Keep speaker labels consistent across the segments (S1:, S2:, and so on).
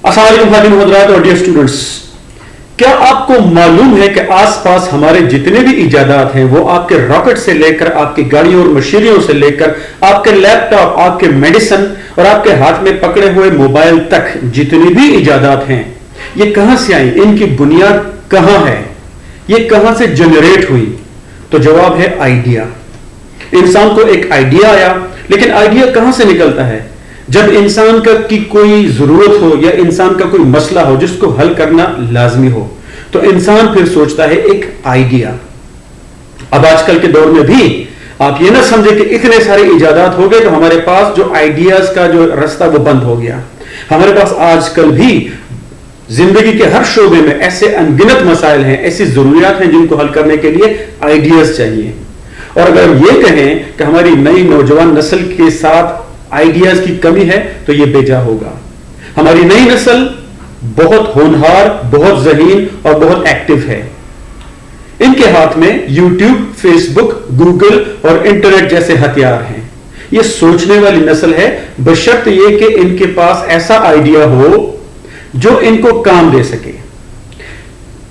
S1: अस्सलाम वालेकुम खातिन हज़रात और डियर स्टूडेंट्स, क्या आपको मालूम है कि आसपास हमारे जितने भी इजादात हैं वो आपके रॉकेट से लेकर आपकी गाड़ियों और मशीनरियों से लेकर आपके लैपटॉप, आपके मेडिसिन और आपके हाथ में पकड़े हुए मोबाइल तक जितनी भी इजादात हैं ये कहां से आई, इनकी बुनियाद कहां है, ये कहां से जनरेट हुई? तो जवाब है आइडिया। इंसान को एक आइडिया आया, लेकिन आइडिया कहां से निकलता है? जब इंसान का की कोई जरूरत हो या इंसान का कोई मसला हो जिसको हल करना लाजमी हो, तो इंसान फिर सोचता है एक आइडिया। अब आजकल के दौर में भी आप ये ना समझे कि इतने सारे इजादात हो गए तो हमारे पास जो आइडियाज का जो रास्ता वो बंद हो गया। हमारे पास आजकल भी जिंदगी के हर शोबे में ऐसे अनगिनत मसाइल हैं, ऐसी जरूरियात हैं जिनको हल करने के लिए आइडियाज चाहिए। और अगर हम ये कहें कि हमारी नई नौजवान नस्ल के साथ आइडियाज की कमी है तो यह बेजा होगा। हमारी नई नस्ल बहुत होनहार, बहुत ज़हीन और बहुत एक्टिव है। इनके हाथ में यूट्यूब, फेसबुक, गूगल और इंटरनेट जैसे हथियार हैं। यह सोचने वाली नस्ल है, बशर्ते यह कि इनके पास ऐसा आइडिया हो जो इनको काम दे सके।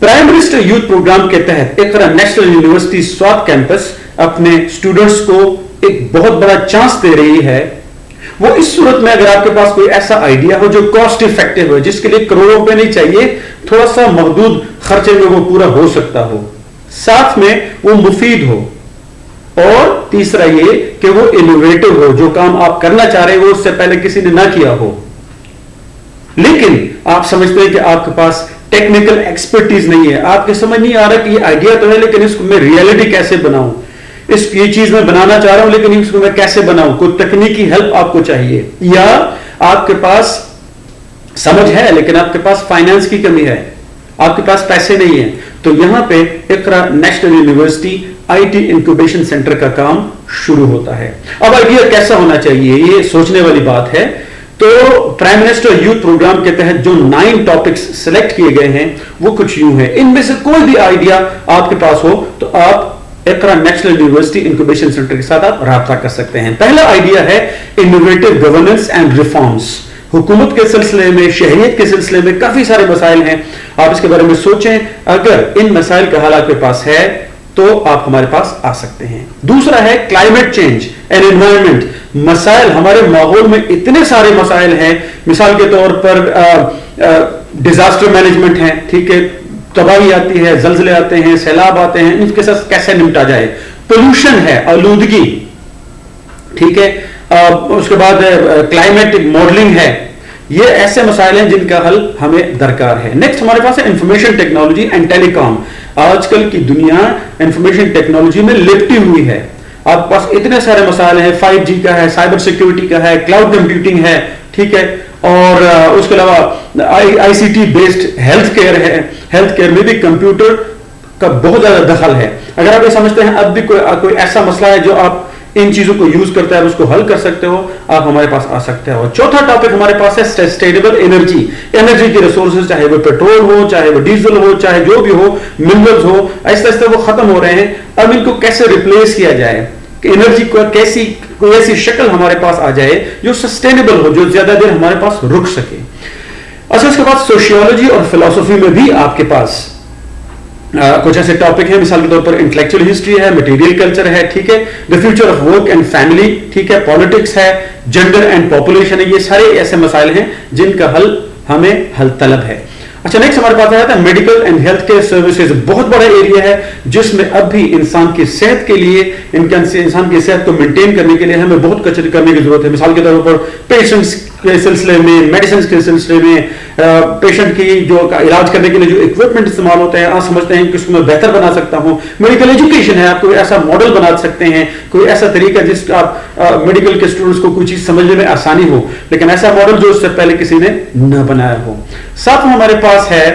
S1: प्राइम मिनिस्टर यूथ प्रोग्राम के तहत इकरा नेशनल यूनिवर्सिटी स्वात कैंपस अपने स्टूडेंट्स को एक बहुत बड़ा चांस दे रही है। वो इस सूरत में अगर आपके पास कोई ऐसा आइडिया हो जो कॉस्ट इफेक्टिव हो, जिसके लिए करोड़ों रुपए नहीं चाहिए, थोड़ा सा महदूद खर्चे में वो पूरा हो सकता हो, साथ में वो मुफीद हो, और तीसरा ये कि वो इनोवेटिव हो, जो काम आप करना चाह रहे हो वो उससे पहले किसी ने ना किया हो। लेकिन आप समझते हैं कि आपके पास टेक्निकल एक्सपर्टीज नहीं है, आपके समझ नहीं आ रहा कि ये आइडिया तो है लेकिन इसको मैं रियलिटी कैसे बनाऊं, ये चीज मैं बनाना चाह रहा हूं लेकिन इसको मैं कैसे बनाऊं, कोई तकनीकी हेल्प आपको चाहिए, या आपके पास समझ है लेकिन आपके पास फाइनेंस की कमी है, आपके पास पैसे नहीं है, तो यहां पे Iqra National University IT incubation centre का काम शुरू होता है। अब आइडिया कैसा होना चाहिए, ये सोचने वाली बात है। तो प्राइम मिनिस्टर यूथ प्रोग्राम के तहत जो 9 टॉपिक्स सिलेक्ट किए गए हैं वो कुछ यूं है। इनमें से कोई भी आइडिया आपके पास हो तो आप इकरा नेशनल यूनिवर्सिटी इंक्यूबेशन सेंटर के साथ आप राब्ता कर सकते हैं। पहला आइडिया है इनोवेटिव गवर्नेंस एंड रिफॉर्म्स। हुकूमत के सिलसिले में, शहरियत के सिलसिले में काफी सारे मसाइल हैं, आप इसके बारे में सोचें। अगर इन मसाइल का हल आपके पास है तो आप हमारे पास आ सकते हैं। दूसरा है क्लाइमेट चेंज एंड एनवायरनमेंट। मसाइल, हमारे माहौल में इतने सारे मसाइल हैं, मिसाल के तौर पर डिजास्टर मैनेजमेंट है, ठीक है, तबाही आती है, जलजले आते हैं, सैलाब आते हैं, इनके साथ कैसे निपटा जाए। पोल्यूशन है, आलूदगी, ठीक है, उसके बाद क्लाइमेटिक मॉडलिंग है। ये ऐसे मसाइल हैं जिनका हल हमें दरकार है। नेक्स्ट हमारे पास है इंफॉर्मेशन टेक्नोलॉजी एंड टेलीकॉम। आजकल की दुनिया इंफॉर्मेशन टेक्नोलॉजी में लिपटी हुई है। आपके पास इतने सारे मसाइल हैं, 5G का है, साइबर सिक्योरिटी का है, क्लाउड कंप्यूटिंग है, ठीक है, और उसके अलावा आईसीटी बेस्ड हेल्थ केयर है। हेल्थ केयर में भी कंप्यूटर का बहुत ज्यादा दखल है। अगर आप ये समझते हैं अब भी कोई ऐसा मसला है जो आप इन चीजों को यूज करते हैं, उसको हल कर सकते हो, आप हमारे पास आ सकते हो। चौथा टॉपिक हमारे पास है सस्टेनेबल एनर्जी। एनर्जी के रिसोर्सेज, चाहे वो पेट्रोल हो, चाहे वो डीजल हो, चाहे जो भी हो, मिनरल्स हो, ऐसे ऐसे वो खत्म हो रहे हैं। अब इनको कैसे रिप्लेस किया जाए, एनर्जी को कैसी कोई ऐसी शक्ल हमारे पास आ जाए जो सस्टेनेबल हो, जो ज्यादा देर हमारे पास रुक सके। अच्छा, उसके बाद सोशियोलॉजी और फिलोसफी में भी आपके पास कुछ ऐसे टॉपिक हैं, मिसाल के तौर पर इंटेलेक्चुअल हिस्ट्री है, मटेरियल कल्चर है, ठीक है, the future of work and family, ठीक है, पॉलिटिक्स है, जेंडर एंड पॉपुलेशन है। ये सारे ऐसे मसाइल हैं जिनका हल हमें हल तलब है। अच्छा, नेक्स्ट हमारे पास आता है medical and health care services. बहुत बड़ा एरिया है जिसमें अब भी इंसान की सेहत के लिए, इंसान की सेहत को मेंटेन करने के लिए हमें बहुत कुछ करने की जरूरत है। मिसाल के तौर पर पेशेंट्स के सिलसिले में, मेडिसिन के सिलसिले में, पेशेंट की जो इलाज करने के लिए जो इक्विपमेंट इस्तेमाल होते हैं, आप समझते हैं कि उसको मैं बेहतर बना सकता हूं। मेडिकल एजुकेशन है, आप कोई ऐसा मॉडल बना सकते हैं, कोई ऐसा तरीका जिसका आप मेडिकल के स्टूडेंट्स को कोई चीज समझने में आसानी हो, लेकिन ऐसा मॉडल जो उससे पहले किसी ने न बनाया हो। साथ में हमारे पास है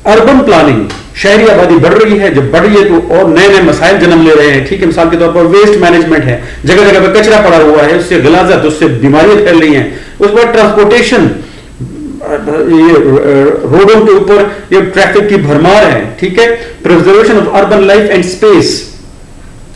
S1: अर्बन प्लानिंग। शहरी आबादी बढ़ रही है, जब बढ़ रही है तो और नए नए मसाइल जन्म ले रहे हैं, ठीक है, मिसाल के तौर पर वेस्ट मैनेजमेंट है, जगह जगह पर कचरा पड़ा हुआ है, उससे गलाजत, उससे बीमारियां फैल रही हैं। उसके बाद ट्रांसपोर्टेशन, ये रोडों के ऊपर ये ट्रैफिक की भरमार है, ठीक है, preservation of urban life and space,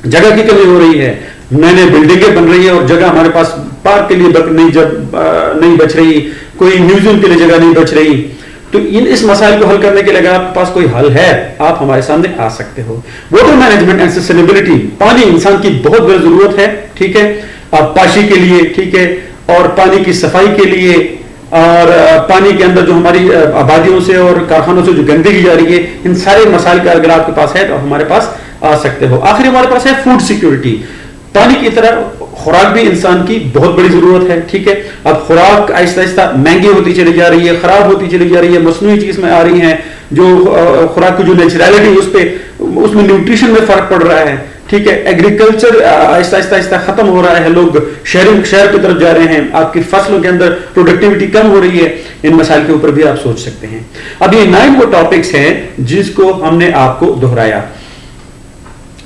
S1: जगह की कमी हो रही है, नए नए बिल्डिंगें बन रही है और जगह हमारे पास पार्क के लिए नहीं बच रही, کوئی میوزیم کے لیے جگہ نہیں بچ رہی. تو اس مسائل کو حل کرنے کے لیے اگر آپ کے پاس کوئی حل ہے آپ ہمارے سامنے آ سکتے ہو. واٹر مینجمنٹ اینڈ سسٹینیبلٹی, پانی انسان کی بہت بڑی ضرورت ہے, ٹھیک ہے, پاشی کے لیے, ٹھیک ہے, اور پانی کی صفائی کے لیے, اور پانی کے اندر جو ہماری آبادیوں سے اور کارخانوں سے جو گندگی جا رہی ہے, ان سارے مسائل کا اگر آپ کے پاس ہے تو ہمارے پاس آ سکتے ہو. آخری ہمارے پاس ہے فوڈ سیکیورٹی. پانی کی طرح خوراک بھی انسان کی بہت بڑی ضرورت ہے, ٹھیک ہے. اب خوراک آہستہ آہستہ مہنگی ہوتی چلی جا رہی ہے, خراب ہوتی چلی جا رہی ہے, مصنوعی چیز میں آ رہی ہیں, جو خوراک کی جو نیچرلٹی اس میں نیوٹریشن میں فرق پڑ رہا ہے, ٹھیک ہے. ایگریکلچر آہستہ آہستہ ختم ہو رہا ہے, لوگ شہر کی طرف جا رہے ہیں, آپ کی فصلوں کے اندر پروڈکٹیوٹی کم ہو رہی ہے. ان مسائل کے اوپر بھی آپ سوچ سکتے ہیں. اب یہ 9 وہ ٹاپکس ہیں جس کو ہم نے آپ کو دہرایا.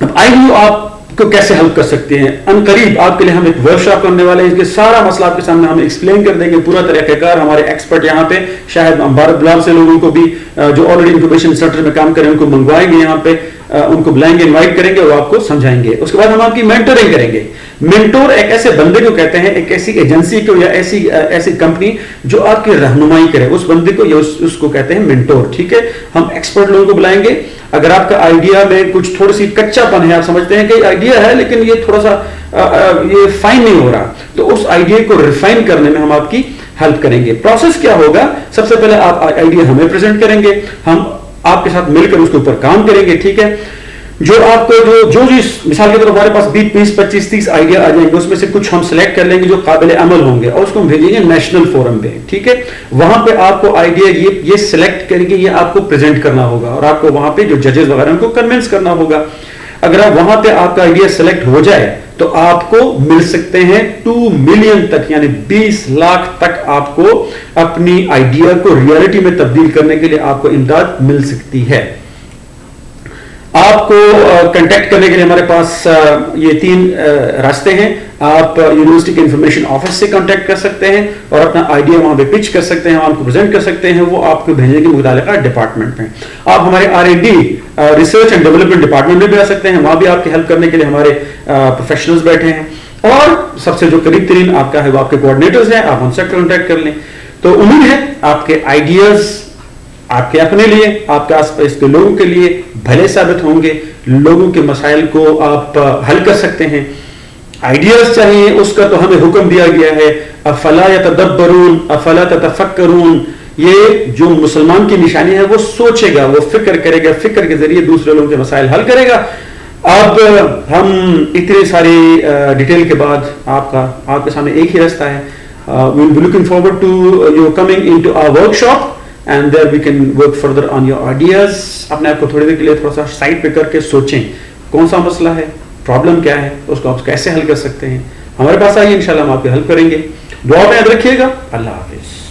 S1: اب آئیے آپ کو کیسے ہیلپ کر سکتے ہیں. ان قریب آپ کے لیے ہم ایک ورک شاپ کرنے والے ہیں, اس کے سارا مسئلہ آپ کے سامنے ہم ایکسپلین کر دیں گے, پورا طریقہ کار. ہمارے ایکسپرٹ یہاں پہ شاید ہم بھارت بلاگ سے لوگوں کو بھی جو آلریڈی انکوبیشن سینٹر میں کام کریں ان کو منگوائیں گے, یہاں پہ ان کو بلائیں گے, انوائٹ کریں گے, وہ آپ کو سمجھائیں گے. اس کے بعد ہم آپ کی مینٹورنگ کریں گے. مینٹور ایک ایسے بندے کو کہتے ہیں, ایک ایسی ایجنسی کو یا ایسی کمپنی جو آپ کی رہنمائی کرے, اس بندے کو یا اس کو کہتے ہیں مینٹور, ٹھیک ہے. ہم ایکسپرٹ لوگوں کو بلائیں گے. اگر آپ کا آئیڈیا میں کچھ تھوڑی سی کچا پن ہے, آپ سمجھتے ہیں کہ آئیڈیا ہے لیکن یہ تھوڑا سا یہ فائن نہیں ہو رہا, تو اس آئیڈیا کو ریفائن کرنے میں ہم آپ کی ہیلپ کریں گے. پروسیس کیا ہوگا, سب سے پہلے آپ آئیڈیا ہمیں پریزنٹ کریں گے, ہم آپ کے ساتھ مل کر اس کے اوپر کام کریں گے, ٹھیک ہے. جو آپ کو جو مثال کے طور پر ہمارے پاس 20 25 30 آئیڈیا آ جائیں گے, اس میں سے کچھ ہم سلیکٹ کر لیں گے جو قابل عمل ہوں گے, اور اس کو ہم بھیجیں گے نیشنل فورم پہ, ٹھیک ہے. وہاں پہ آپ کو آئیڈیا یہ سلیکٹ کریں گے, یہ آپ کو پریزنٹ کرنا ہوگا, اور آپ کو وہاں پہ جو ججز وغیرہ ان کو کنونس کرنا ہوگا. اگر آپ وہاں پہ آپ کا آئیڈیا سلیکٹ ہو جائے تو آپ کو مل سکتے ہیں 2 ملین تک, یعنی 20 لاکھ تک آپ کو اپنی آئیڈیا کو ریالٹی میں تبدیل کرنے کے لیے آپ کو امداد مل سکتی ہے. آپ کو کنٹیکٹ کرنے کے لیے ہمارے پاس یہ 3 راستے ہیں. آپ یونیورسٹی کے انفارمیشن آفس سے کانٹیکٹ کر سکتے ہیں اور اپنا آئیڈیا وہاں پہ پچ کر سکتے ہیں, آپ کو پریزنٹ کر سکتے ہیں, وہ آپ کو بھیجنے کے متعلقہ ڈپارٹمنٹ میں. آپ ہمارے R&D research and development department میں بھی آ سکتے ہیں, وہاں بھی آپ کی ہیلپ کرنے کے لیے ہمارے پروفیشنلز بیٹھے ہیں, اور سب سے جو قریب ترین آپ کا ہے وہ آپ کے کوآرڈینیٹرز ہیں, آپ ان سے کانٹیکٹ کر لیں. تو امید ہے آپ کے آئیڈیاز آپ کے اپنے لیے, آپ کے آس پاس کے لوگوں کے لیے بھلے ثابت ہوں گے, لوگوں کے مسائل کو آپ حل کر سکتے ہیں. آئیڈیاز چاہیے, اس کا تو ہمیں حکم دیا گیا ہے, افلا یتدبرون افلا تتفکرون. یہ جو مسلمان کی نشانی ہے وہ سوچے گا, وہ فکر کرے گا, فکر کے ذریعے دوسرے لوگوں کے مسائل حل کرے گا. اب ہم اتنی ساری ڈیٹیل کے بعد آپ کے سامنے ایک ہی راستہ ہے. we will be looking forward to you coming into our workshop, and there we can work further on your ideas. اپنے آپ کو تھوڑی دیر کے لیے تھوڑا سا سائڈ پہ کر کے سوچیں کون سا مسئلہ ہے, پرابلم کیا ہے, اس کو آپ کیسے حل کر سکتے ہیں. ہمارے پاس آئیے, انشاءاللہ ہم آپ کی ہیلپ کریں گے. دعا میں یاد رکھیے گا. اللہ حافظ.